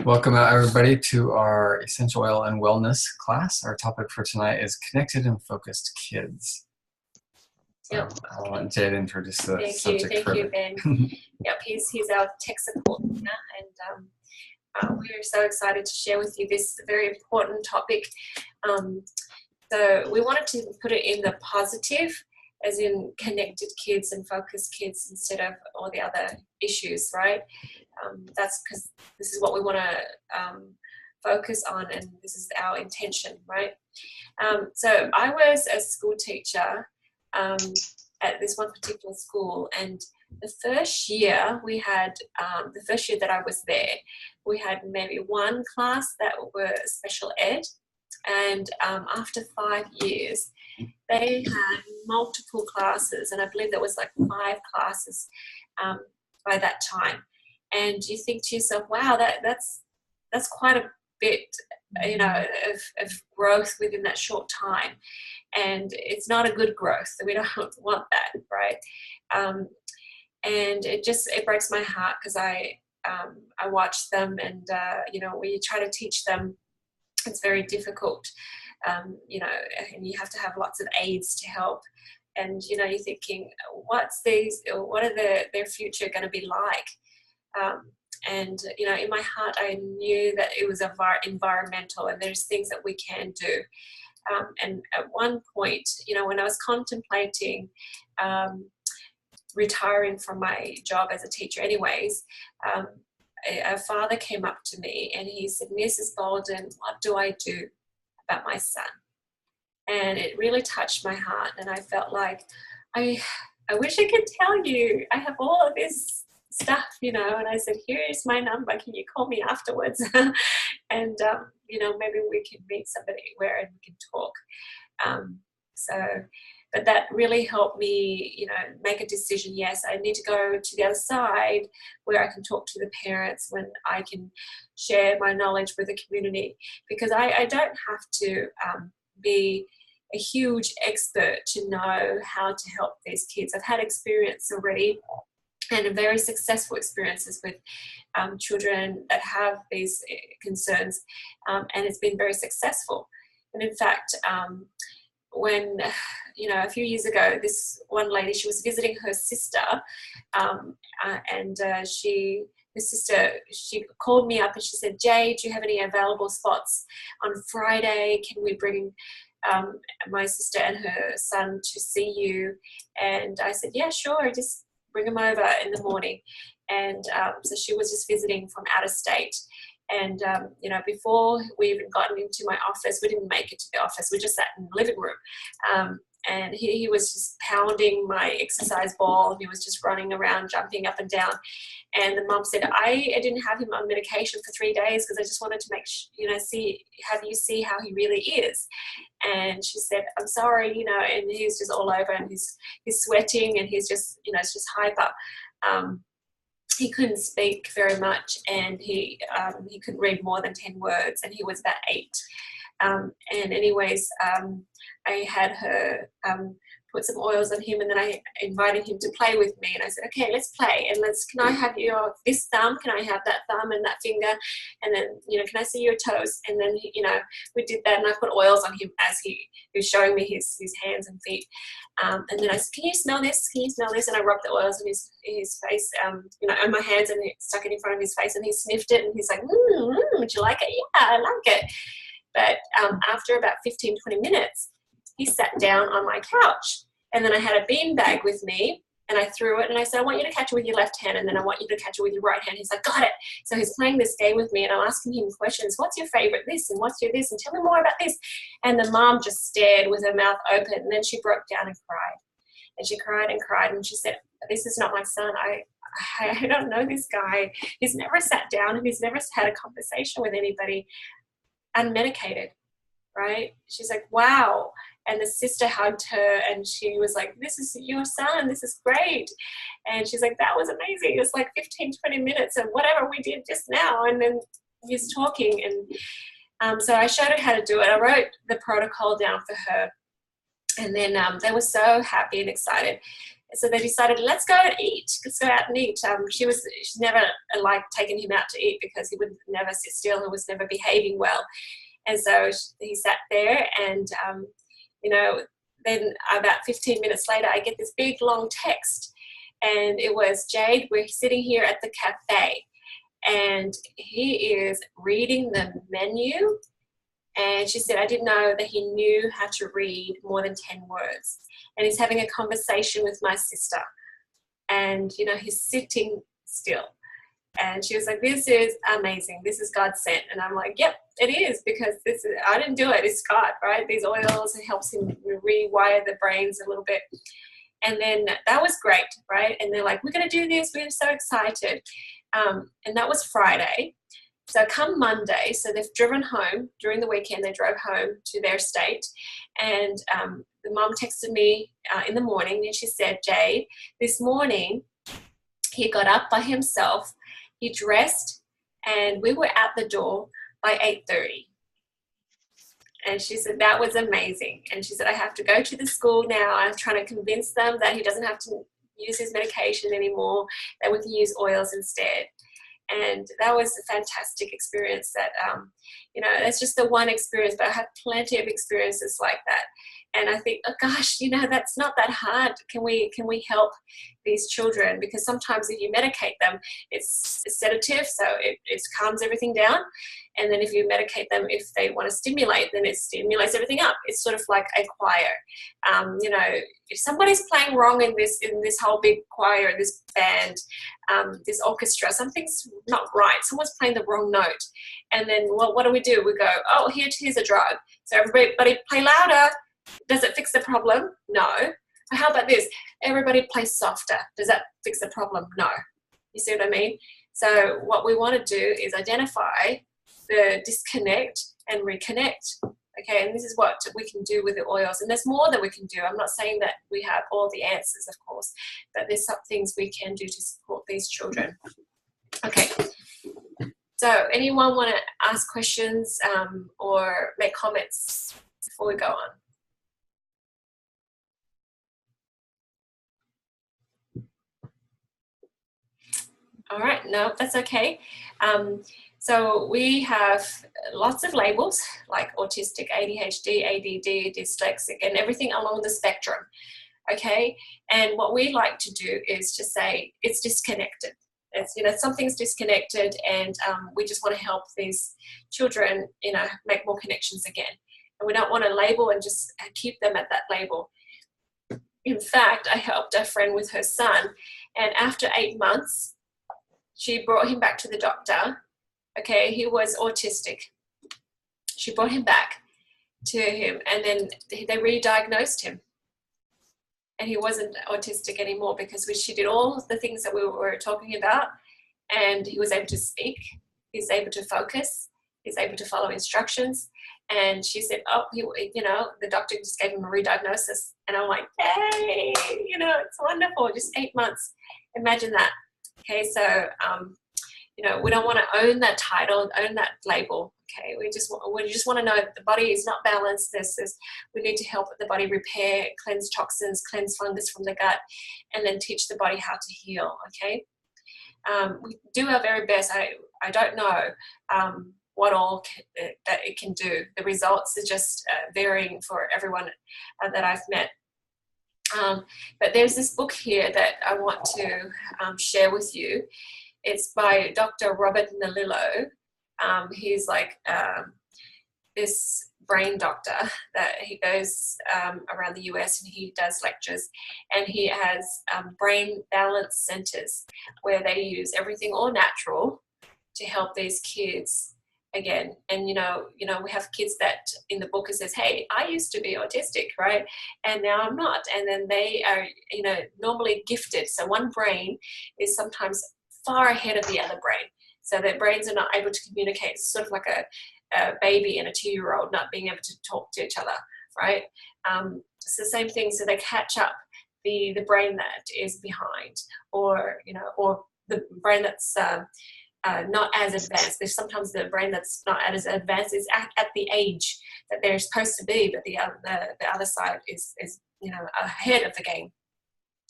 Welcome out everybody to our essential oil and wellness class. Our topic for tonight is connected and focused kids. Yep. I'll let Jade introduce the Thank you, subject further. Ben. Yep, he's our tech support leader, and we're so excited to share with you this very important topic. So we wanted to put it in the positive, as in connected kids and focused kids instead of all the other issues, right? That's because this is what we want to focus on, and this is our intention, right? So I was a school teacher at this one particular school, and the first year we had, the first year that I was there, we had maybe one class that were special ed, and after 5 years, they had multiple classes, and I believe there was like 5 classes by that time. And you think to yourself, wow, that's quite a bit, of growth within that short time, and it's not a good growth. So we don't want that, right? And it breaks my heart because I watch them, and we try to teach them. It's very difficult, and you have to have lots of aids to help. And you're thinking, what are their future going to be like? And in my heart, I knew that it was environmental, and there's things that we can do. And at one point, when I was contemplating retiring from my job as a teacher, anyways, a father came up to me and he said, "Mrs. Bolden, what do I do about my son?" And it really touched my heart, and I felt like I wish I could tell you. I have all of this stuff, and I said, "Here's my number. Can you call me afterwards?" And maybe we can meet somebody and we can talk. But that really helped me, make a decision. Yes, I need to go to the other side where I can talk to the parents, when I can share my knowledge with the community, because I don't have to be a huge expert to know how to help these kids. I've had experience already, and very successful experiences with children that have these concerns, and it's been very successful. And in fact, when a few years ago, this one lady, she was visiting her sister, and her sister, she called me up and she said, "Jade, do you have any available spots on Friday? Can we bring my sister and her son to see you?" And I said, "Yeah, sure, just bring them over in the morning." And so she was just visiting from out of state. And, before we even gotten into my office, we didn't make it to the office. We just sat in the living room. And he was just pounding my exercise ball. He was just running around, jumping up and down. And the mum said, I didn't have him on medication for 3 days because I just wanted to have you see how he really is. And she said, "I'm sorry," and he's just all over, and he's sweating, and he's just, it's just hyper. He couldn't speak very much, and he couldn't read more than 10 words, and he was about 8. And anyways, I had her put some oils on him, and then I invited him to play with me, and I said, "Okay, let's play, and can I have this thumb, can I have that thumb and that finger, and then, can I see your toes?" And then, we did that, and I put oils on him as he was showing me his hands and feet. And then I said, "Can you smell this? Can you smell this?" And I rubbed the oils in his face, on my hands, and stuck it in front of his face, and he sniffed it, and he's like, "Would you like it?" "Yeah, I like it." But after about 15, 20 minutes, he sat down on my couch, and then I had a bean bag with me, and I threw it, and I said, "I want you to catch it with your left hand, and then I want you to catch it with your right hand." He's like, "Got it." So he's playing this game with me, and I'm asking him questions. "What's your favorite this, and what's your this, and tell me more about this?" And the mom just stared with her mouth open, and then she broke down and cried. And she cried and cried, and she said, "This is not my son. I don't know this guy. He's never sat down, and he's never had a conversation with anybody unmedicated," right? She's like, "Wow." And the sister hugged her, and she was like, "This is your son. This is great." And she's like, "That was amazing. It was like 15, 20 minutes of whatever we did just now." And then he's talking. And so I showed her how to do it. I wrote the protocol down for her. And then they were so happy and excited. So they decided, let's go and eat. Let's go out and eat. She's never liked taking him out to eat because he would never sit still. He was never behaving well. And so he sat there and, then about 15 minutes later, I get this big long text. And it was, Jade, we're sitting here at the cafe. And he is reading the menu. And she said, I didn't know that he knew how to read more than 10 words. And he's having a conversation with my sister. And, he's sitting still. And she was like, this is amazing. This is God sent. And I'm like, yep, it is, because I didn't do it. It's God, right? These oils, it helps him rewire the brains a little bit. And then that was great, right? And they're like, we're going to do this. We're so excited. And that was Friday. So come Monday, so they've driven home during the weekend. They drove home to their state. And the mom texted me in the morning, and she said, Jade, this morning he got up by himself. He dressed, and we were at the door by 8:30. And she said, that was amazing. And she said, I have to go to the school now. I'm trying to convince them that he doesn't have to use his medication anymore, that we can use oils instead. And that was a fantastic experience that, that's just the one experience, but I have plenty of experiences like that. And I think, oh gosh, that's not that hard. Can we help these children? Because sometimes if you medicate them, it's a sedative, so it calms everything down. And then if you medicate them, if they want to stimulate, then it stimulates everything up. It's sort of like a choir. If somebody's playing wrong in this whole big choir, this band, this orchestra, something's not right. Someone's playing the wrong note. And then, well, what do? We go, oh, here's a drug. So everybody play louder. Does it fix the problem? No. How about this? Everybody play softer. Does that fix the problem? No. You see what I mean? So what we want to do is identify the disconnect and reconnect. Okay, and this is what we can do with the oils. And there's more that we can do. I'm not saying that we have all the answers, of course, but there's some things we can do to support these children. Okay. So anyone want to ask questions or make comments before we go on? All right, no, that's okay. So we have lots of labels like autistic, ADHD, ADD, dyslexic, and everything along the spectrum, okay? And what we like to do is just say it's disconnected. It's, something's disconnected, and we just want to help these children, make more connections again. And we don't want to label and just keep them at that label. In fact, I helped a friend with her son, and after 8 months, she brought him back to the doctor. Okay, he was autistic. She brought him back to him, and then they re-diagnosed him. And he wasn't autistic anymore because she did all the things that we were talking about, and he was able to speak, he's able to focus, he's able to follow instructions. And she said, oh, the doctor just gave him a re-diagnosis. And I'm like, hey, it's wonderful, just 8 months. Imagine that. Okay, so, we don't want to own that title, own that label. Okay, we just want to know that the body is not balanced. We need to help the body repair, cleanse toxins, cleanse fungus from the gut, and then teach the body how to heal. Okay, we do our very best. I don't know what all that it can do. The results are just varying for everyone that I've met. But there's this book here that I want to share with you. It's by Dr. Robert Nalillo. He's like this brain doctor that he goes around the US and he does lectures, and he has brain balance centers where they use everything all natural to help these kids again. And we have kids that in the book it says, hey, I used to be autistic, right, and now I'm not. And then they are normally gifted, so one brain is sometimes far ahead of the other brain, so their brains are not able to communicate. It's sort of like a baby and a 2-year-old not being able to talk to each other, right? It's the same thing. So they catch up the brain that is behind, or the brain that's not as advanced. There's sometimes the brain that's not as advanced is at the age that they're supposed to be, but the other side is ahead of the game.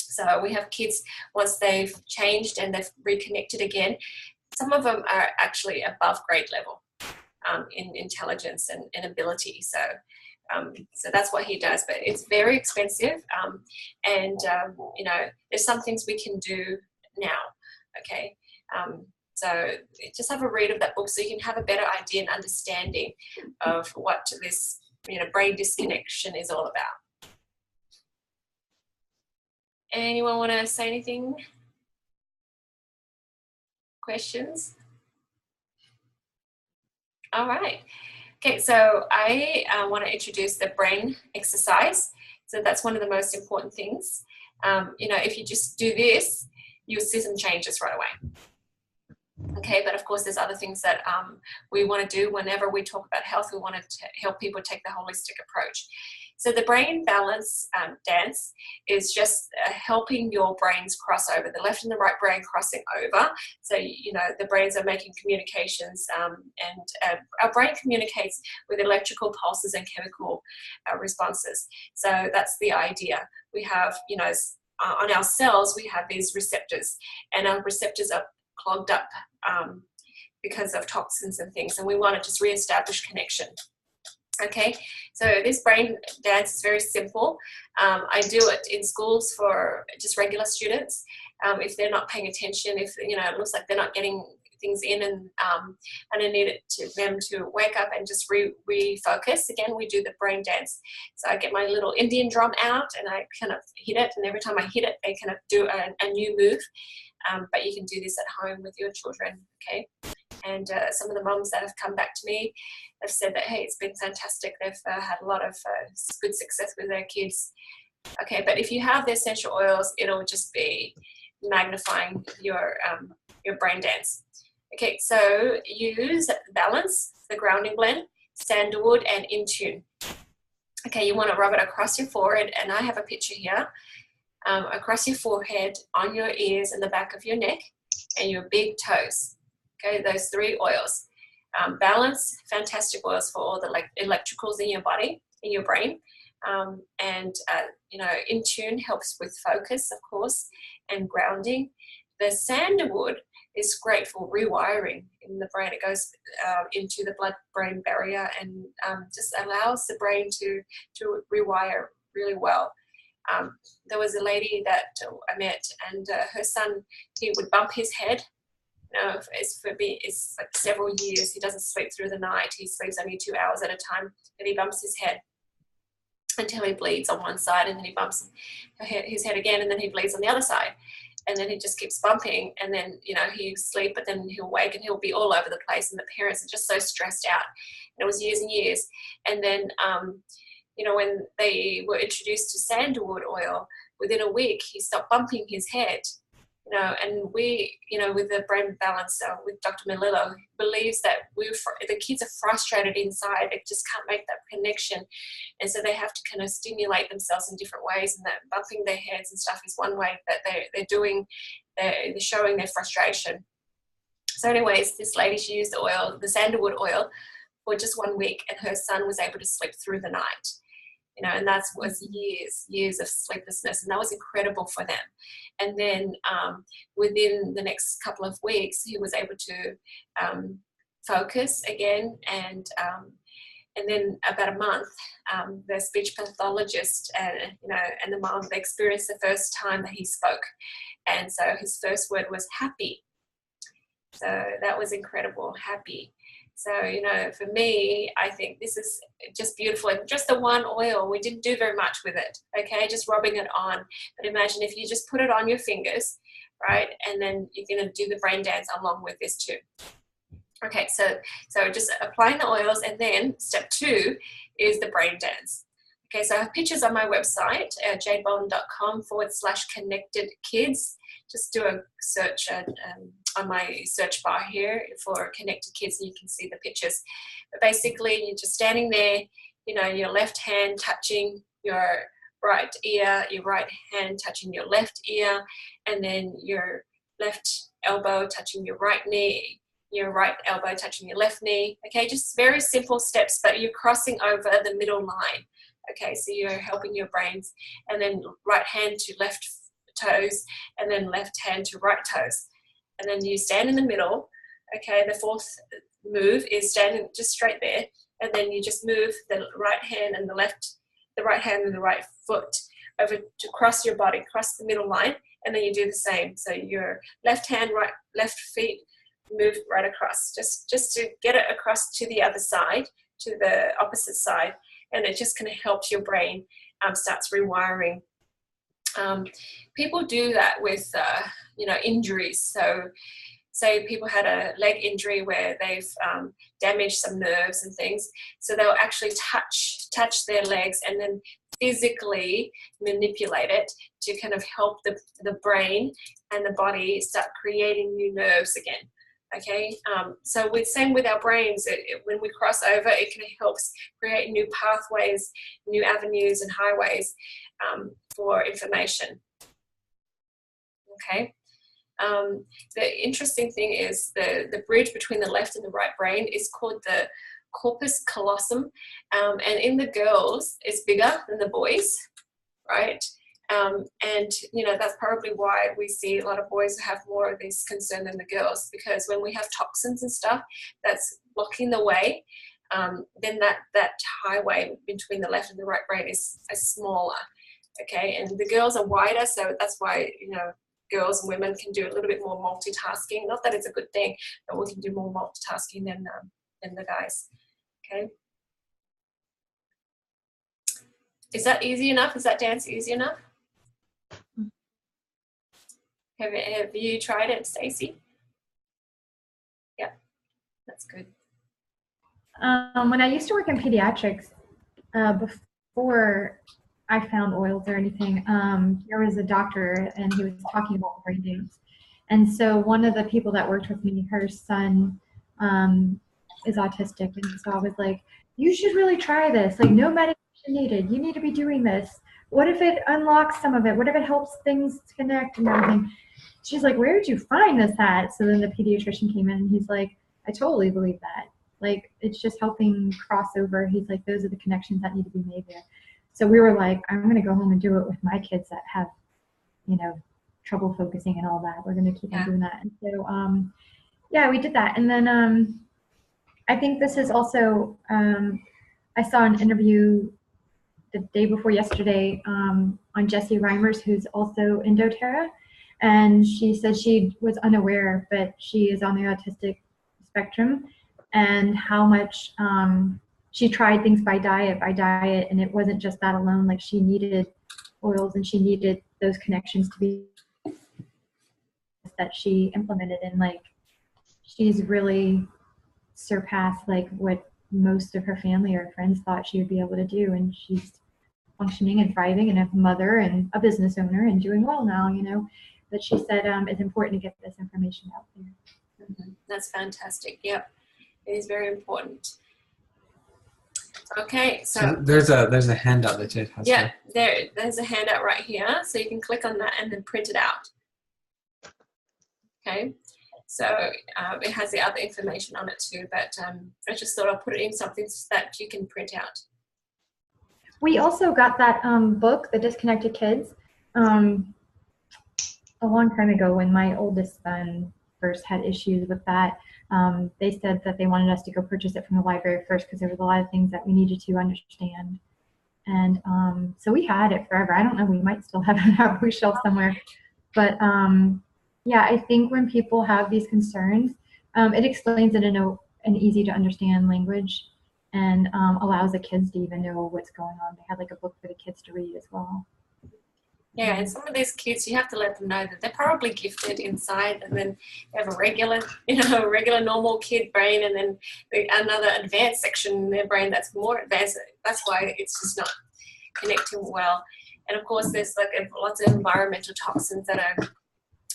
So we have kids, once they've changed and they've reconnected again, some of them are actually above grade level in intelligence and ability. So so that's what he does, but it's very expensive. You know, there's some things we can do now. Okay. So just have a read of that book so you can have a better idea and understanding of what this, you know, brain disconnection is all about. Anyone want to say anything? Questions? All right. Okay, so I want to introduce the brain exercise. So that's one of the most important things. You know, if you just do this, you'll see some changes right away. Okay, but of course there's other things that we want to do whenever we talk about health. We want to help people take the holistic approach. So the brain balance dance is just helping your brains cross over, the left and the right brain crossing over. So, you know, the brains are making communications and our brain communicates with electrical pulses and chemical responses. So that's the idea. We have, you know, on our cells, we have these receptors, and our receptors are clogged up because of toxins and things, and we want to just reestablish connection. Okay, so this brain dance is very simple. I do it in schools for just regular students. If they're not paying attention, if, you know, it looks like they're not getting things in, and I need them to wake up and just refocus. Again, we do the brain dance. So I get my little Indian drum out and I kind of hit it, and every time I hit it, they kind of do a new move. But you can do this at home with your children, okay? And some of the mums that have come back to me have said that, hey, it's been fantastic. They've had a lot of good success with their kids. Okay, but if you have the essential oils, it'll just be magnifying your brain dance. Okay, so use Balance, the grounding blend, Sandalwood, and Intune. Okay, you want to rub it across your forehead, and I have a picture here. Across your forehead, on your ears, and the back of your neck, and your big toes. Okay, those 3 oils. Balance, fantastic oils for all the electricals in your body, in your brain. You know, Intune helps with focus, of course, and grounding. The Sandalwood is great for rewiring in the brain. It goes into the blood-brain barrier and just allows the brain to rewire really well. There was a lady that I met, and her son, he would bump his head. You know, it's like several years. He doesn't sleep through the night. He sleeps only 2 hours at a time, and he bumps his head until he bleeds on one side, and then he bumps his head again, and then he bleeds on the other side. And then he just keeps bumping, and then, you know, he'll sleep, but then he'll wake and he'll be all over the place, and the parents are just so stressed out. And it was years and years. And then, you know, when they were introduced to sandalwood oil, within a week, he stopped bumping his head. You know, and we, you know, with the brain balance with Dr. Melillo, believes that the kids are frustrated inside. They just can't make that connection. And so they have to kind of stimulate themselves in different ways. And that bumping their heads and stuff is one way that they're showing their frustration. So anyways, this lady, she used the sandalwood oil for just 1 week, and her son was able to sleep through the night. You know, and that was years of sleeplessness, and that was incredible for them. And then within the next couple of weeks, he was able to focus again, and then about a month, the speech pathologist and the mom, they experienced the first time that he spoke, and so his first word was happy. So that was incredible, happy. So, you know, for me, I think this is just beautiful. And just the one oil, we didn't do very much with it, okay, just rubbing it on. But imagine if you just put it on your fingers, right, and then you're going to do the brain dance along with this too. Okay, so just applying the oils, and then step 2 is the brain dance. Okay, so I have pictures on my website, jadebolton.com/connected-kids. Just do a search on my search bar here for connected kids, and you can see the pictures. But basically, you're just standing there, you know, your left hand touching your right ear, your right hand touching your left ear, and then your left elbow touching your right knee, your right elbow touching your left knee. Okay, just very simple steps, but you're crossing over the middle line. Okay, so you're helping your brains, and then right hand to left toes, and then left hand to right toes. And then you stand in the middle. Okay, the fourth move is standing just straight there, and then you just move the right hand and the right hand and the right foot over to cross your body, cross the middle line, and then you do the same. So your left hand, left feet move right across, just to get it across to the other side, to the opposite side, and it just kind of helps your brain starts rewiring. People do that with injuries. So say people had a leg injury where they've damaged some nerves and things, so they'll actually touch their legs and then physically manipulate it to kind of help the brain and the body start creating new nerves again. Okay, so same with our brains. When we cross over, it can help create new pathways, new avenues and highways for information. Okay. The interesting thing is the bridge between the left and the right brain is called the corpus callosum, and in the girls it's bigger than the boys, right? And that's probably why we see a lot of boys have more of this concern than the girls, because when we have toxins and stuff that's blocking the way, then that highway between the left and the right brain is smaller. Okay, and the girls are wider, so that's why girls and women can do a little bit more multitasking. Not that it's a good thing, but we can do more multitasking than the guys. Okay. Is that easy enough? Is that dance easy enough? Have you tried it, Stacey? Yeah, that's good. When I used to work in pediatrics, before I found oils or anything, there was a doctor and he was talking about brain dance. And so one of the people that worked with me, her son is autistic. And so I was like, you should really try this. Like, no medication needed. You need to be doing this. What if it unlocks some of it? What if it helps things connect and everything? She's like, where did you find this at? So then the pediatrician came in and he's like, I totally believe that. Like, it's just helping cross over. He's like, those are the connections that need to be made there. So we were like, I'm going to go home and do it with my kids that have, trouble focusing and all that. We're going to keep on doing that. And so, we did that. And then I think this is also, I saw an interview the day before yesterday on Jessie Reimers, who's also in doTERRA. And she said she was unaware, but she is on the autistic spectrum, and how much she tried things by diet, and it wasn't just that alone. Like, she needed oils and she needed those connections to be that she implemented, and like, she's really surpassed like what most of her family or friends thought she would be able to do, and she's functioning and thriving and a mother and a business owner and doing well now, But she said it's important to get this information out there. Mm-hmm. That's fantastic. Yep, it is very important. Okay, so there's a handout that Jade has. Yeah, there's a handout right here, so you can click on that and then print it out. Okay, so it has the other information on it too, but I just thought I'll put it in something that you can print out. We also got that book, The Disconnected Kids, a long time ago when my oldest son first had issues with that. They said that they wanted us to go purchase it from the library first because there was a lot of things that we needed to understand. And so we had it forever. I don't know, we might still have it on our bookshelf somewhere. But I think when people have these concerns, it explains it in an easy to understand language, and allows the kids to even know what's going on. They had like a book for the kids to read as well. Yeah, and some of these kids, you have to let them know that they're probably gifted inside, and then they have a regular normal kid brain, and then another advanced section in their brain that's more advanced. That's why it's just not connecting well. And of course, there's like lots of environmental toxins that are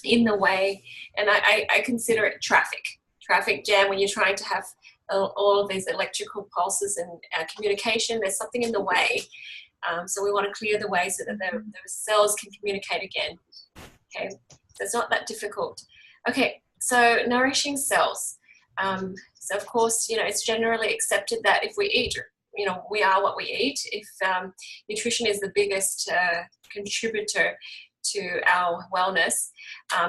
in the way, and I consider it traffic jam when you're trying to have all of these electrical pulses and communication. There's something in the way. So we want to clear the way so that the cells can communicate again. Okay, so it's not that difficult. Okay, so nourishing cells. So of course, it's generally accepted that if we eat, we are what we eat. If nutrition is the biggest contributor to our wellness.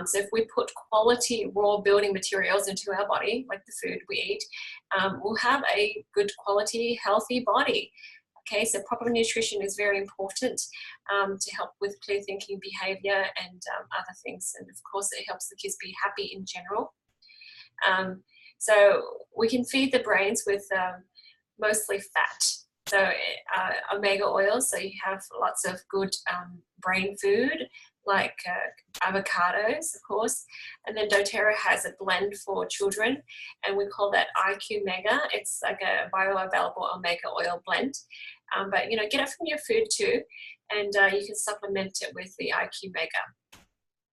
So if we put quality raw building materials into our body, like the food we eat, we'll have a good quality, healthy body. Okay, so proper nutrition is very important to help with clear thinking behavior and other things. And of course, it helps the kids be happy in general. So we can feed the brains with mostly fat. So omega oils, so you have lots of good brain food, like avocados, of course. And then doTERRA has a blend for children, and we call that IQ Mega. It's like a bioavailable omega oil blend. But, you know, get it from your food too, and you can supplement it with the IQ Mega,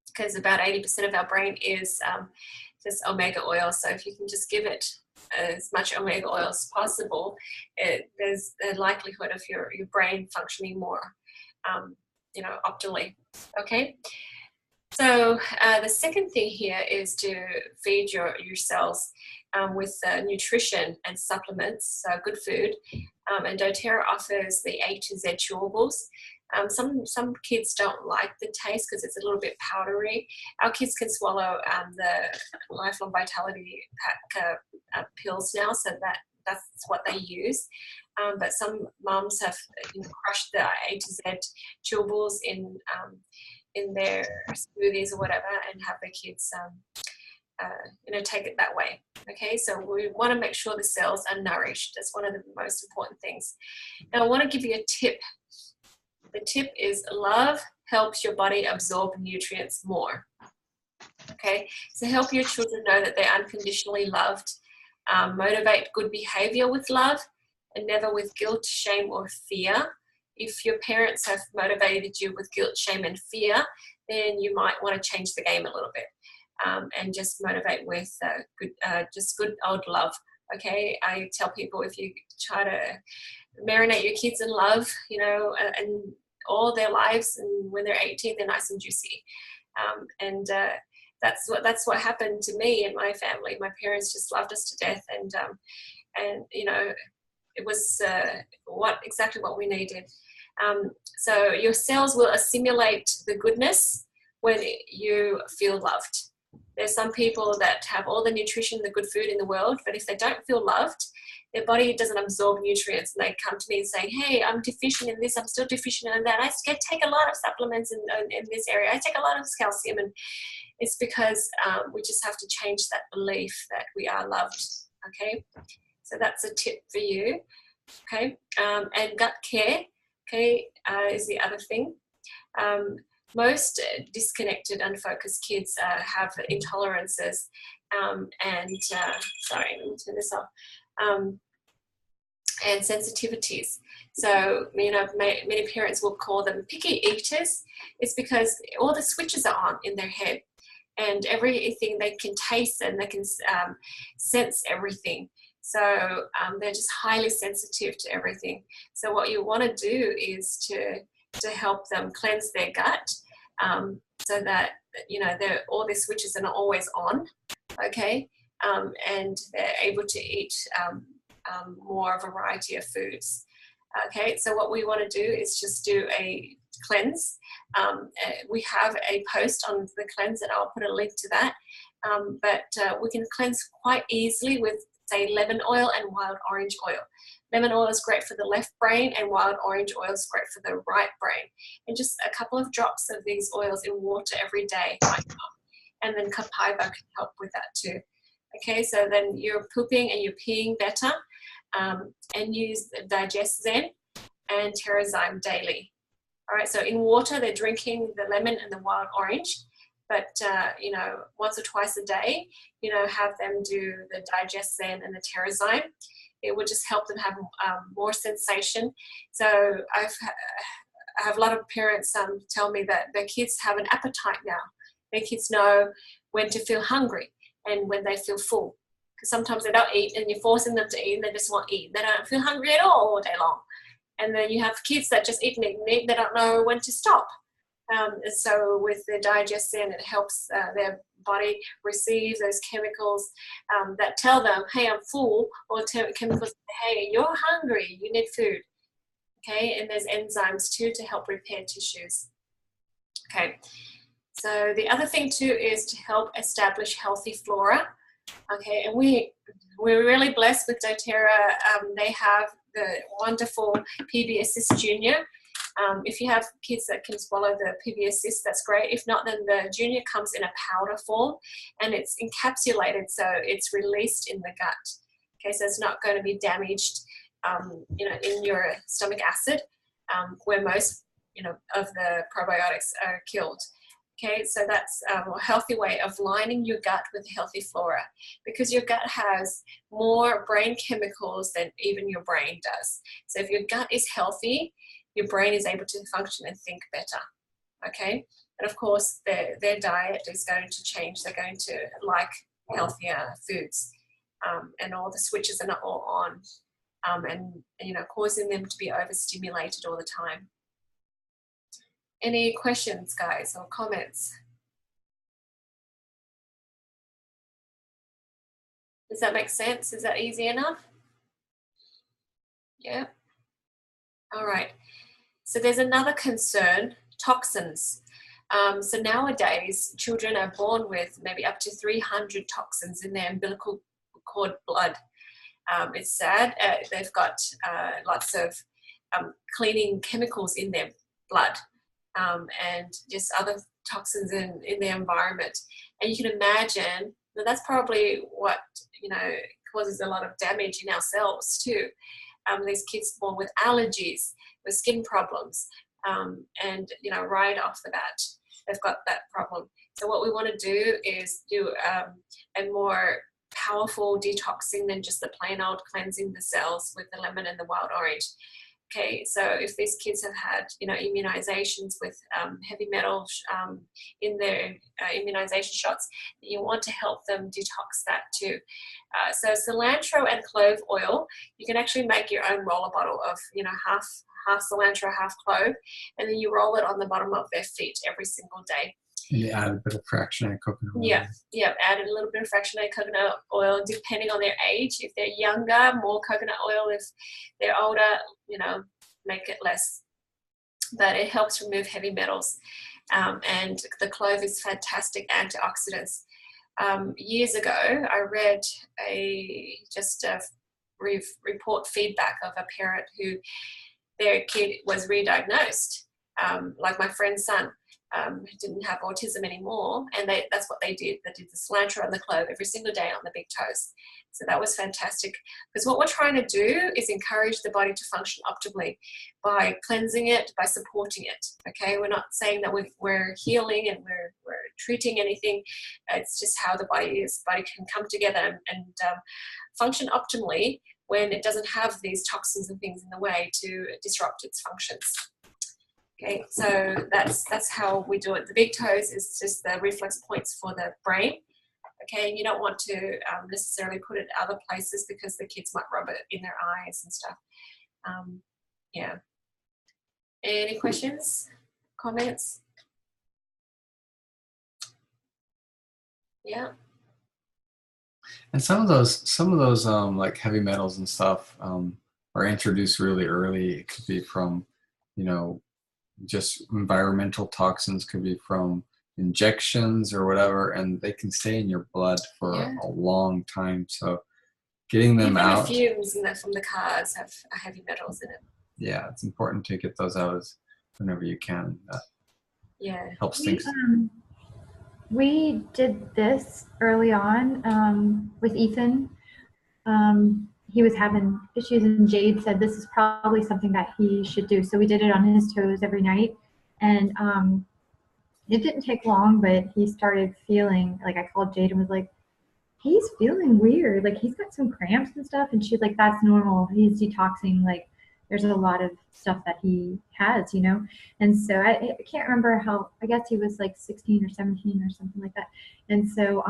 because about 80% of our brain is just omega oil. So if you can just give it as much omega oil as possible, there's a likelihood of your brain functioning more, you know, optimally. Okay. So the second thing here is to feed your cells with nutrition and supplements, so good food. And doTERRA offers the A to Z chewables. Some kids don't like the taste because it's a little bit powdery. Our kids can swallow the Lifelong Vitality Pack pills now, so that's what they use. But some mums have crushed the A to Z chewables in their smoothies or whatever, and have their kids take it that way. Okay, so we want to make sure the cells are nourished. That's one of the most important things. Now I want to give you a tip. The tip is love helps your body absorb nutrients more. Okay, so help your children know that they're unconditionally loved. Motivate good behavior with love and never with guilt, shame, or fear. If your parents have motivated you with guilt, shame, and fear, then you might want to change the game a little bit and just motivate with good old love. Okay, I tell people, if you try to marinate your kids in love, and all their lives, and when they're 18, they're nice and juicy. That's what happened to me and my family. My parents just loved us to death, and it was exactly what we needed. So your cells will assimilate the goodness when you feel loved. There's some people that have all the nutrition, the good food in the world, but if they don't feel loved, their body doesn't absorb nutrients, and they come to me and say, hey, I'm deficient in this, I'm still deficient in that. I take a lot of supplements in this area. I take a lot of calcium, and it's because we just have to change that belief that we are loved. Okay, so that's a tip for you. Okay, and gut care, is the other thing. Most disconnected, unfocused kids have intolerances sorry, let me turn this off. And sensitivities. So, many parents will call them picky eaters. It's because all the switches are on in their head, and everything they can taste and they can sense everything. So they're just highly sensitive to everything. So what you want to do is to help them cleanse their gut, so that all their switches are not always on. Okay, and they're able to eat more variety of foods. Okay, so what we want to do is just do a cleanse. We have a post on the cleanse, and I'll put a link to that. But we can cleanse quite easily with, say, lemon oil and wild orange oil. Lemon oil is great for the left brain, and wild orange oil is great for the right brain. And just a couple of drops of these oils in water every day might help. And then Copaiba can help with that too. Okay, so then you're pooping and you're peeing better, and use Digest Zen and Terrazyme daily. All right, so in water, they're drinking the lemon and the wild orange, but, once or twice a day, have them do the Digest Zen and the Terrazyme. It would just help them have more sensation. So I have a lot of parents tell me that their kids have an appetite now. Their kids know when to feel hungry and when they feel full. Because sometimes they don't eat, and you're forcing them to eat, and they just won't eat. They don't feel hungry at all day long. And then you have kids that just eat and eat and eat. They don't know when to stop. So with the Digest Zen, it helps their body receive those chemicals that tell them, hey, I'm full, or chemicals, hey, you're hungry, you need food. Okay, and there's enzymes too to help repair tissues. Okay, so the other thing too is to help establish healthy flora. Okay, and we're really blessed with doTERRA. They have the wonderful PB Assist Junior. If you have kids that can swallow the PB Assist, that's great. If not, then the Junior comes in a powder form, and it's encapsulated, so it's released in the gut. Okay, so it's not going to be damaged, in your stomach acid, where most, of the probiotics are killed. Okay, so that's a healthy way of lining your gut with healthy flora, because your gut has more brain chemicals than even your brain does. So if your gut is healthy, your brain is able to function and think better. Okay, and of course their diet is going to change. They're going to like healthier foods, and all the switches are not all on, and causing them to be overstimulated all the time. Any questions, guys, or comments? Does that make sense? Is that easy enough? Yeah. All right. So there's another concern, toxins. So nowadays, children are born with maybe up to 300 toxins in their umbilical cord blood. It's sad. They've got lots of cleaning chemicals in their blood. And just other toxins in the environment. And you can imagine that that's probably what, causes a lot of damage in our cells too. These kids born with allergies, with skin problems, and, right off the bat, they've got that problem. So what we want to do is do a more powerful detoxing than just the plain old cleansing the cells with the lemon and the wild orange. Okay, so if these kids have had, immunizations with heavy metals in their immunization shots, you want to help them detox that too. So cilantro and clove oil, you can actually make your own roller bottle of, half cilantro, half clove, and then you roll it on the bottom of their feet every single day. And you add a bit of fractionated coconut oil. Yeah, add a little bit of fractionated coconut oil depending on their age. If they're younger, more coconut oil. If they're older, make it less. But it helps remove heavy metals. And the clove is fantastic antioxidants. Years ago, I read a report feedback of a parent who their kid was re-diagnosed, like my friend's son. Didn't have autism anymore, and that's what they did. They did the cilantro and the clove every single day on the big toes. So that was fantastic, because what we're trying to do is encourage the body to function optimally by cleansing it, by supporting it. Okay, we're not saying that we're healing and we're treating anything. It's just how the body is. The body can come together and function optimally when it doesn't have these toxins and things in the way to disrupt its functions. Okay, so that's how we do it. The big toes is just the reflex points for the brain. Okay, and you don't want to necessarily put it other places because the kids might rub it in their eyes and stuff. Yeah. Any questions, comments? Yeah. And some of those like heavy metals and stuff are introduced really early. It could be from, just environmental toxins, could be from injections or whatever, and they can stay in your blood for a long time. So getting them out. Even the fumes from the cars have heavy metals in it. Yeah, it's important to get those out whenever you can. Helps things. We did this early on with Ethan. He was having issues, and Jade said this is probably something that he should do. So we did it on his toes every night, and it didn't take long, but he started feeling, like, I called Jade and was like, he's feeling weird. Like, he's got some cramps and stuff. And she's like, that's normal. He's detoxing. Like, there's a lot of stuff that he has, And so I can't remember how, I guess he was like 16 or 17 or something like that. And so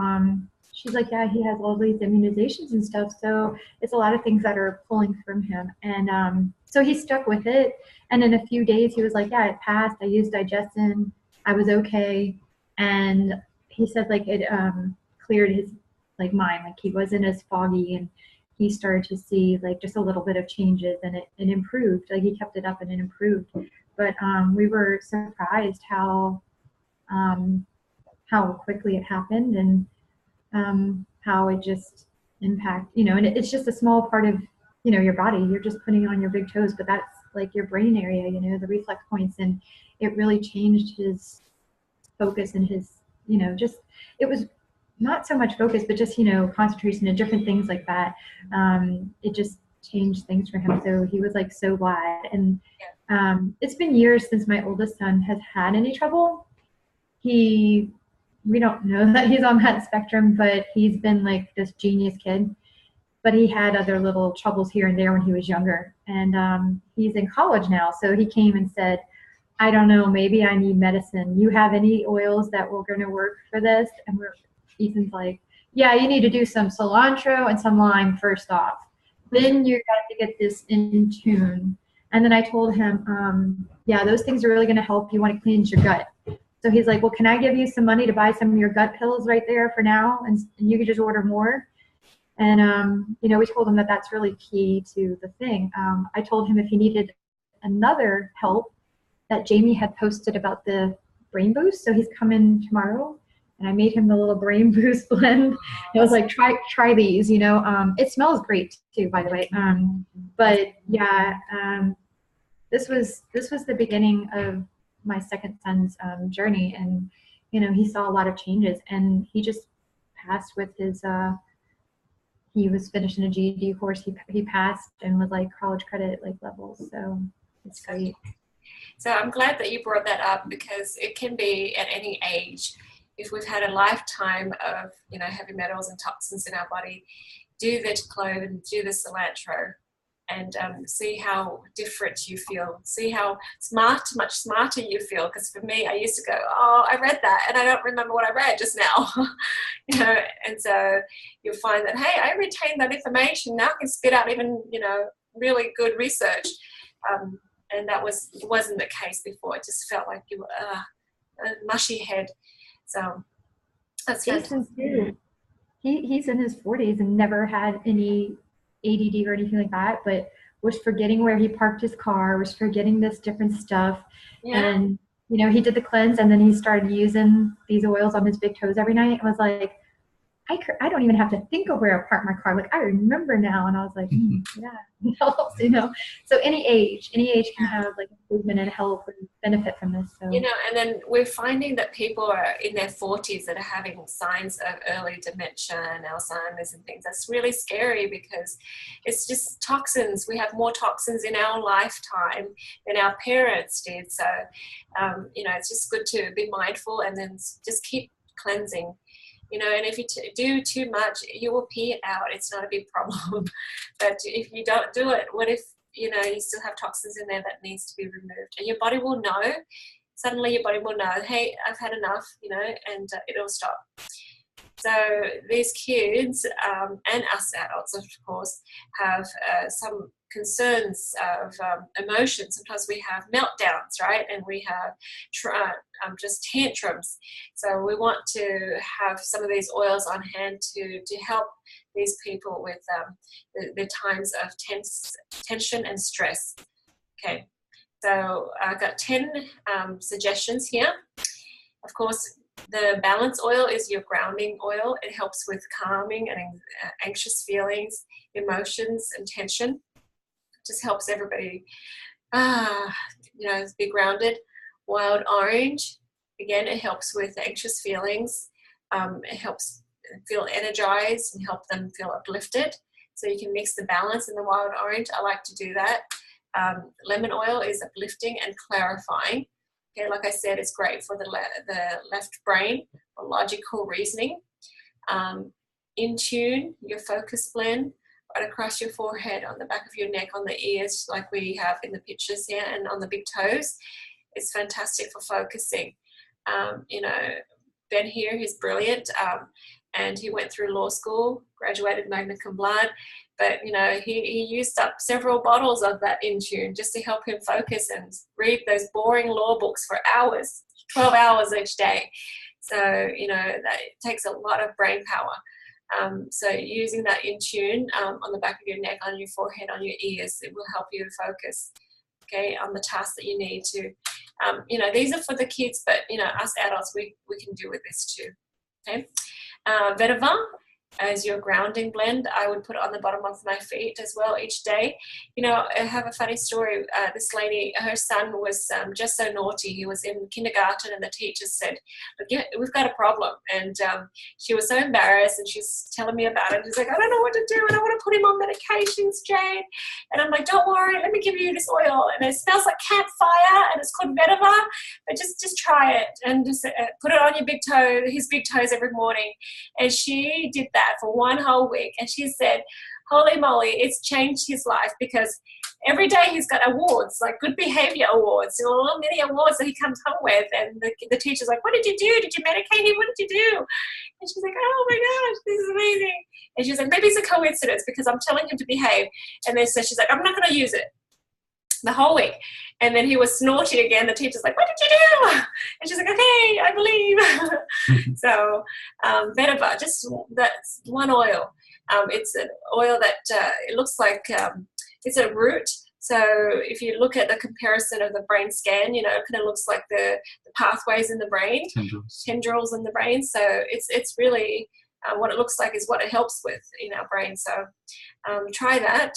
she's like, yeah, he has all these immunizations and stuff. So it's a lot of things that are pulling from him. And so he stuck with it. And in a few days, he was like, yeah, it passed. I used Digestin. I was okay. And he said, like, it cleared his, like, mind. Like, he wasn't as foggy, and he started to see, like, just a little bit of changes, and it improved. Like, he kept it up and it improved. But we were surprised how how quickly it happened, and how it just impact, and it's just a small part of, your body. You're just putting on your big toes, but that's like your brain area, the reflex points, and it really changed his focus and his, just, it was not so much focus, but just, concentration and different things like that. It just changed things for him. So he was like so glad. And it's been years since my oldest son has had any trouble. We don't know that he's on that spectrum, but he's been like this genius kid. But he had other little troubles here and there when he was younger. And he's in college now. So he came and said, I don't know, maybe I need medicine. You have any oils that were going to work for this? And Ethan's like, yeah, you need to do some cilantro and some lime first off. Then you got to get this in tune. And then I told him, yeah, those things are really going to help. You want to cleanse your gut. So he's like, well, can I give you some money to buy some of your gut pills right there for now? And you could just order more. And, we told him that that's really key to the thing. I told him if he needed another help, that Jamie had posted about the brain boost. So he's coming tomorrow, and I made him the little brain boost blend. I was like, try these, it smells great too, by the way. But yeah, this was the beginning of my second son's journey. And, he saw a lot of changes, and he just passed with his, he was finishing a GED course. He passed and was like college credit like levels. So it's great. So I'm glad that you brought that up, because it can be at any age. If we've had a lifetime of, heavy metals and toxins in our body, do the clove and do the cilantro, and see how different you feel. See how much smarter you feel. Because for me, I used to go, oh, I read that, and I don't remember what I read just now. And so you'll find that, hey, I retained that information. Now I can spit out even, really good research. And that wasn't the case before. It just felt like you were a mushy head. So that's Jason too. He's in his 40s and never had any ADD or anything like that, but was forgetting where he parked his car, was forgetting this different stuff. Yeah. And, he did the cleanse, and then he started using these oils on his big toes every night, and was like, I don't even have to think of where I parked my car. Like, I remember now. And I was like, yeah, it helps, So any age can have like improvement and help and benefit from this. So. And then we're finding that people are in their 40s that are having signs of early dementia and Alzheimer's and things. That's really scary, because it's just toxins. We have more toxins in our lifetime than our parents did. So, it's just good to be mindful and then just keep cleansing. And if you do too much, you will pee it out. It's not a big problem. But if you don't do it, what if, you still have toxins in there that needs to be removed? And your body will know. Suddenly your body will know, hey, I've had enough, and it'll stop. So these kids and us adults, of course, have some concerns of emotion. Sometimes we have meltdowns, right? And we have just tantrums. So we want to have some of these oils on hand to help these people with the times of tension and stress. Okay, so I've got 10 suggestions here. Of course, the balance oil is your grounding oil. It helps with calming and anxious feelings, emotions, and tension. It just helps everybody, be grounded. Wild orange, again, it helps with anxious feelings. It helps feel energized and help them feel uplifted. So you can mix the balance in the wild orange. I like to do that. Lemon oil is uplifting and clarifying. Okay, like I said, it's great for the left brain for logical reasoning. In tune, your focus blend right across your forehead, on the back of your neck, on the ears, like we have in the pictures here, and on the big toes. It's fantastic for focusing. Ben here, he's brilliant, and he went through law school, graduated magna cum laude, but he used up several bottles of that in tune just to help him focus and read those boring law books for hours, 12 hours each day. So that takes a lot of brain power. So using that in tune on the back of your neck, on your forehead, on your ears, it will help you to focus, okay, on the task that you need to. These are for the kids, but us adults, we can deal with this too. Okay. Vetiver as your grounding blend. I would put it on the bottom of my feet as well each day. I have a funny story. This lady, her son was just so naughty. He was in kindergarten, and the teacher said, "Look, yeah, we've got a problem." And she was so embarrassed, and she's telling me about it. She's like, "I don't know what to do, and I want to put him on medications, Jane." And I'm like, "Don't worry, let me give you this oil, and it smells like campfire, and it's called vetiver. But just try it, and just put it on your big toe, his big toes every morning." And she did that for one whole week, and she said, holy moly, it's changed his life, because every day he's got awards, like good behavior awards, little mini awards that he comes home with, and the teacher's like, "What did you do? Did you medicate him? What did you do?" And she's like, "Oh my gosh, this is amazing." And she's like, "Maybe it's a coincidence, because I'm telling him to behave." And then so she's like, "I'm not going to use it." The whole week. And then he was snorting again. The teacher's like, "What did you do?" And she's like, "Okay, I believe." So vetiver, just that's one oil. It's an oil that it looks like it's a root. So if you look at the comparison of the brain scan, it kind of looks like the pathways in the brain, tendrils in the brain. So it's really what it looks like is what it helps with in our brain. So try that.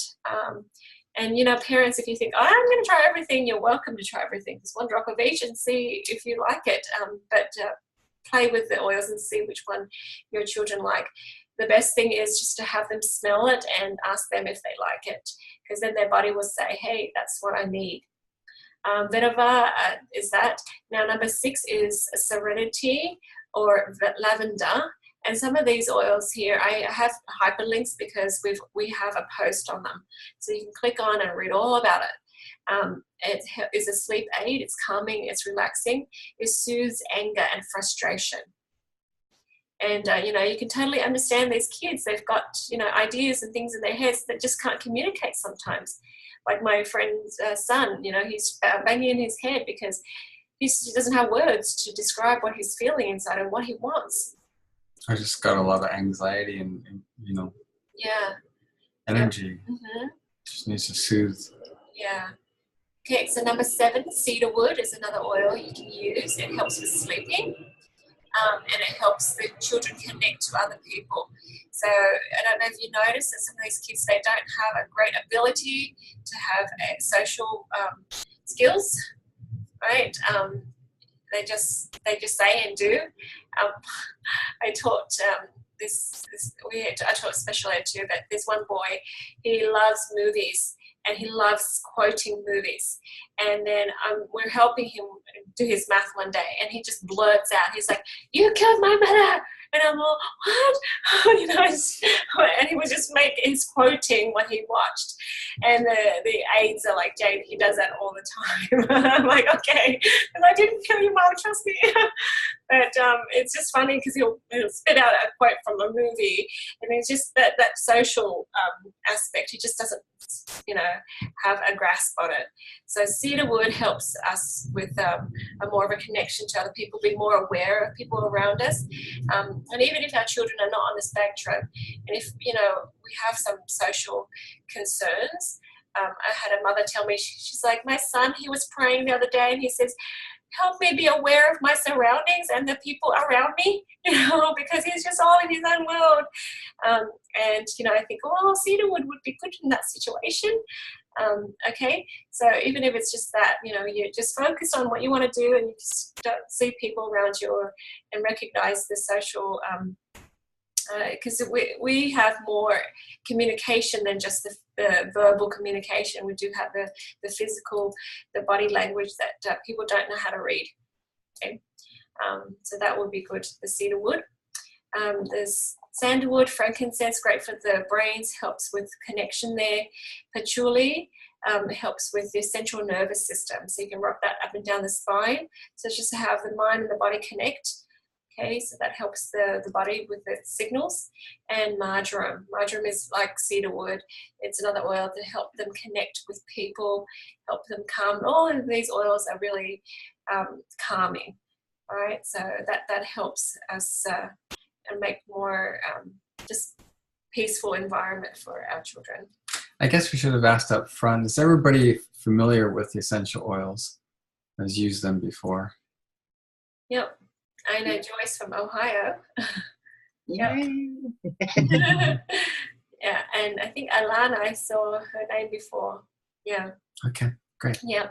And, parents, if you think, "Oh, I'm going to try everything," you're welcome to try everything. Just one drop of each and see if you like it. But play with the oils and see which one your children like. The best thing is just to have them smell it and ask them if they like it, because then their body will say, "Hey, that's what I need." Vetiver is that. Now, number 6 is Serenity or lavender. And some of these oils here, I have hyperlinks because we have a post on them. So you can click on and read all about it. It is a sleep aid. It's calming. It's relaxing. It soothes anger and frustration. And, you can totally understand these kids. They've got, ideas and things in their heads that just can't communicate sometimes. Like my friend's son, he's banging in his head because he doesn't have words to describe what he's feeling inside and what he wants. I just got a lot of anxiety and yeah, energy. Mm-hmm. Just needs to soothe. Yeah. Okay, so number 7, cedarwood is another oil you can use. It helps with sleeping, and it helps the children connect to other people. So I don't know if you notice that some of these kids, they don't have a great ability to have social skills, right? They just say and do. I taught I taught special ed too, but this one boy, he loves movies and he loves quoting movies. And then we're helping him do his math one day, and he just blurts out, he's like, "You killed my mother." And I'm like, "What?" And he was just he's quoting what he watched. And the aides are like, "Jade, he does that all the time." I'm like, "Okay." And I didn't kill your mom, trust me. But it's just funny because he'll spit out a quote from a movie, and it's just that social aspect. He just doesn't, have a grasp on it. So cedarwood helps us with a more of a connection to other people, be more aware of people around us. And even if our children are not on the spectrum, and if, we have some social concerns, I had a mother tell me, she's like, "My son, he was praying the other day, and he says, 'Help me be aware of my surroundings and the people around me,' because he's just all in his own world." And, I think, "Oh, cedarwood would be good in that situation." Okay, so even if it's just that, you just focus on what you want to do, and you just don't see people around you and recognize the social, because we have more communication than just the verbal communication. We do have the physical, the body language that people don't know how to read. Okay, so that would be good. The cedarwood. There's sandalwood, frankincense, great for the brains, helps with connection there. Patchouli helps with the central nervous system, so you can rock that up and down the spine. So it's just to have the mind and the body connect. Okay, so that helps the body with the signals. And marjoram. Marjoram is like cedarwood. It's another oil to help them connect with people, help them calm. All of these oils are really calming. All right, so that helps us and make more just peaceful environment for our children. I guess we should have asked up front, is everybody familiar with the essential oils? has used them before. Yep. I know Joyce from Ohio. Yeah. Yeah, and I think Alana, I saw her name before. Yeah. Okay, great. Yeah.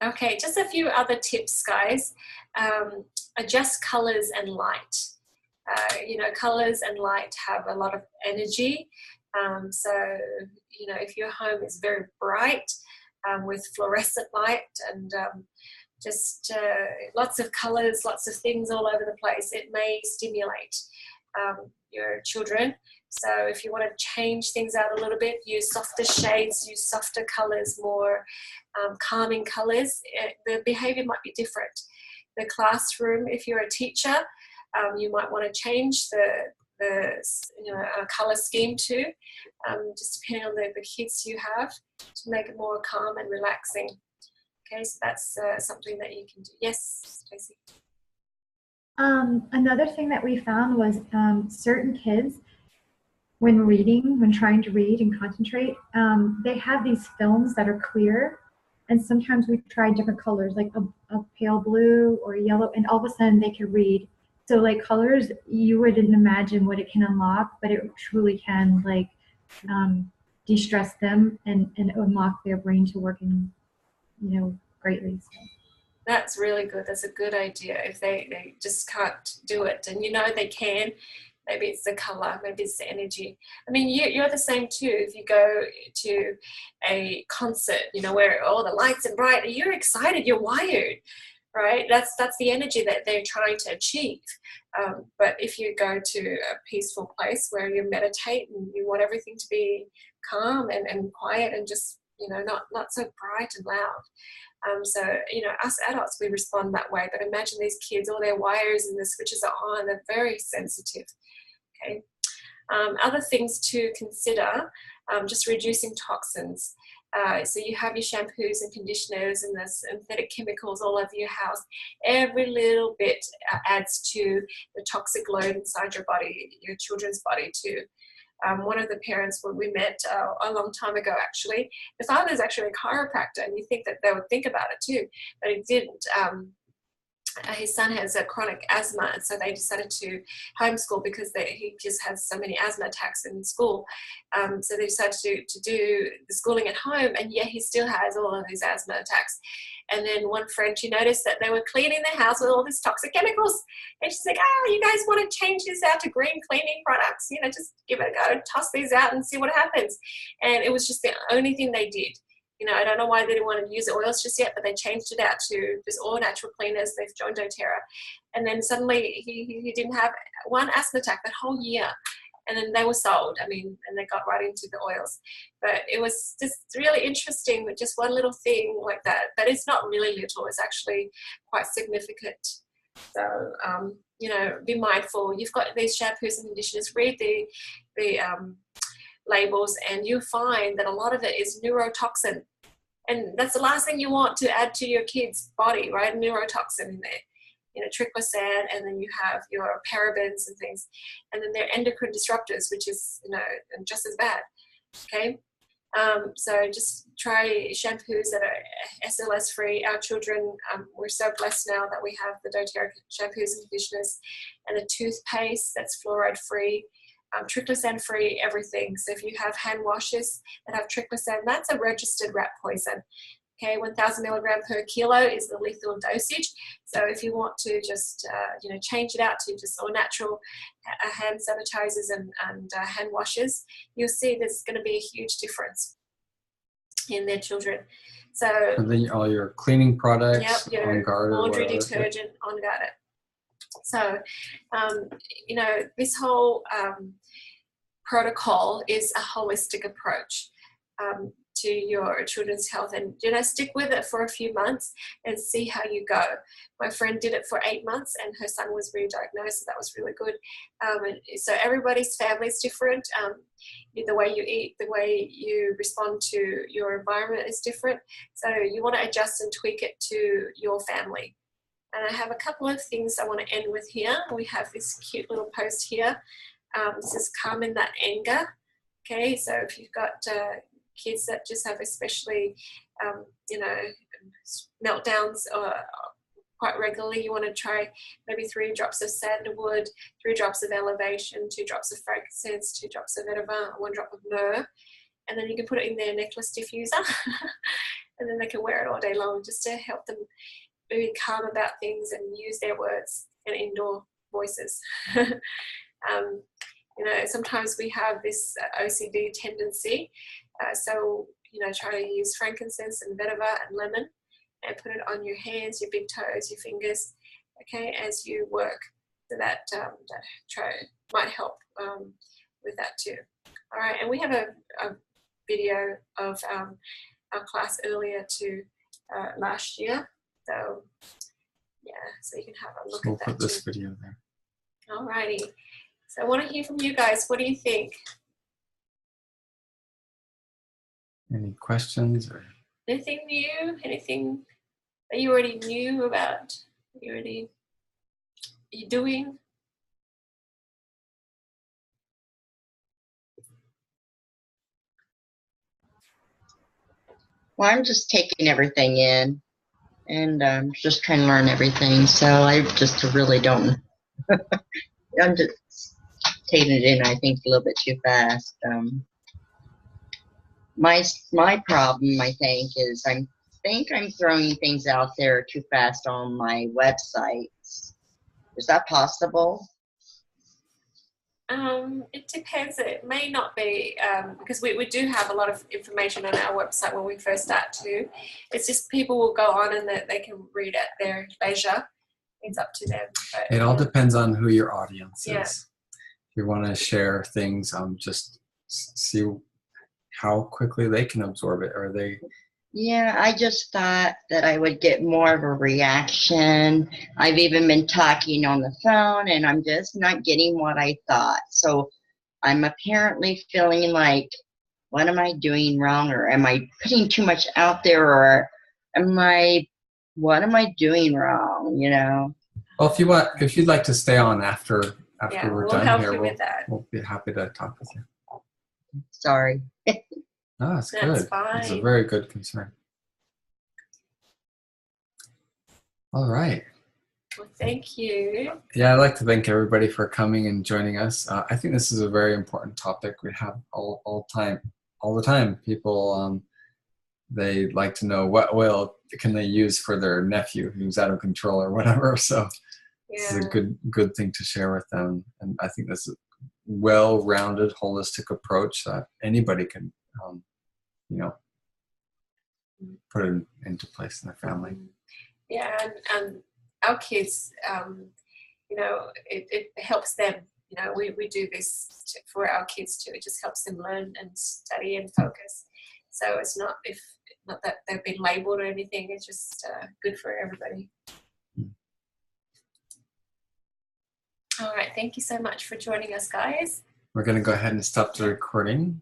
Okay, just a few other tips, guys. Adjust colors and light. Colors and light have a lot of energy. So, if your home is very bright with fluorescent light and just lots of colors, lots of things all over the place, it may stimulate your children. So if you want to change things out a little bit, use softer shades, use softer colors, more calming colors, the behavior might be different. The classroom, if you're a teacher, you might want to change the color scheme too, just depending on the kids you have, to make it more calm and relaxing. Okay, so that's something that you can do. Yes, Stacey. Another thing that we found was certain kids, when trying to read and concentrate, they have these films that are clear, and sometimes we try different colors, like a pale blue or yellow, and all of a sudden they can read. So like colors, you wouldn't imagine what it can unlock, but it truly can de-stress them and unlock their brain to work in greatly. So. That's really good. That's a good idea. If they just can't do it, and they can, maybe it's the color, maybe it's the energy. I mean, you're the same too. If you go to a concert, where all the lights are bright, you're excited, you're wired, right? That's the energy that they're trying to achieve. But if you go to a peaceful place where you meditate and you want everything to be calm and quiet and just, not so bright and loud. So, us adults, we respond that way, but imagine these kids, all their wires and the switches are on, they're very sensitive, okay? Other things to consider, just reducing toxins. So you have your shampoos and conditioners and the synthetic chemicals all over your house. Every little bit adds to the toxic load inside your body, your children's body too. One of the parents when we met a long time ago, actually, the father's actually a chiropractor, and you think that they would think about it too, but he didn't. His son has a chronic asthma, and so they decided to homeschool because he just has so many asthma attacks in school. So they decided to do the schooling at home, and yet he still has all of these asthma attacks. And then one friend, she noticed that they were cleaning their house with all these toxic chemicals. And she's like, you guys want to change this out to green cleaning products? Just give it a go, toss these out and see what happens. And it was just the only thing they did. I don't know why they didn't want to use oils just yet, but they changed it out to just all natural cleaners. They've joined doTERRA. And then suddenly he didn't have one asthma attack that whole year. And then they were sold, and they got right into the oils. But it was just really interesting with just one little thing like that. But it's not really little, it's actually quite significant. So, be mindful. You've got these shampoos and conditioners, read the labels, and you'll find that a lot of it is neurotoxin. And that's the last thing you want to add to your kid's body, right? Neurotoxin in there. Triclosan, and then you have your parabens and things, and then they're endocrine disruptors, which is just as bad. Okay, so just try shampoos that are SLS free. Our children, we're so blessed now that we have the doTERRA shampoos and conditioners, and the toothpaste that's fluoride free, triclosan free, everything. So if you have hand washes that have triclosan, that's a registered rat poison. Okay, 1,000 milligram per kilo is the lethal dosage. So if you want to just, change it out to just all natural hand sanitizers and hand washes, you'll see there's going to be a huge difference in their children. So and then all your cleaning products, yep, your On Guard, laundry detergent, On Guard. So, this whole protocol is a holistic approach to your children's health, and stick with it for a few months and see how you go. My friend did it for 8 months, and her son was re-diagnosed, so that was really good. And so everybody's family is different. The way you eat, the way you respond to your environment is different. So you want to adjust and tweak it to your family. And I have a couple of things I want to end with here. We have this cute little post here. This is calm in that anger. Okay, so if you've got kids that just have especially, meltdowns quite regularly, you want to try maybe 3 drops of sandalwood, 3 drops of elevation, 2 drops of frankincense, 2 drops of vetiver, 1 drop of myrrh, and then you can put it in their necklace diffuser, and then they can wear it all day long just to help them be calm about things and use their words and indoor voices. Sometimes we have this OCD tendency, so try to use frankincense and vetiver and lemon, and put it on your hands, your big toes, your fingers, okay, as you work. So that might help with that too. All right, and we have a video of our class earlier to last year. So yeah, so you can have a look So at that. We'll put this video there. All righty. So I want to hear from you guys. What do you think? Any questions or Anything new? Anything that you already knew about? You're doing? Well, I'm just taking everything in and just trying to learn everything. So I just really don't. I'm just taking it in, I think, a little bit too fast. My problem, I think, is I'm throwing things out there too fast on my websites. Is that possible? It depends. It may not be, because we do have a lot of information on our website when we first start too. It's just people will go on and they can read at their leisure. It's up to them. But, it all depends on who your audience Yeah. is. If you want to share things, just see how quickly they can absorb it. Or they Yeah, I just thought that I would get more of a reaction. I've even been talking on the phone and I'm just not getting what I thought. So I'm apparently feeling like, what am I doing wrong? Or am I putting too much out there? Or what am I doing wrong? well, if you'd like to stay on after yeah, we're we'll done help here, you with that. we'll be happy to talk with you. Sorry. No, that's That's good. It's a fine. very good concern. All right. Well, thank you. Yeah, I'd like to thank everybody for coming and joining us. I think this is a very important topic. We have all the time. People they like to know what oil can they use for their nephew who's out of control or whatever. So this is a good thing to share with them. And I think this is a well-rounded, holistic approach that anybody can, put it into place in their family. Yeah, and our kids, it helps them. We do this for our kids too. It just helps them learn and study and focus. So it's not that they've been labeled or anything. It's just good for everybody. All right. Thank you so much for joining us, guys. We're going to go ahead and stop the recording.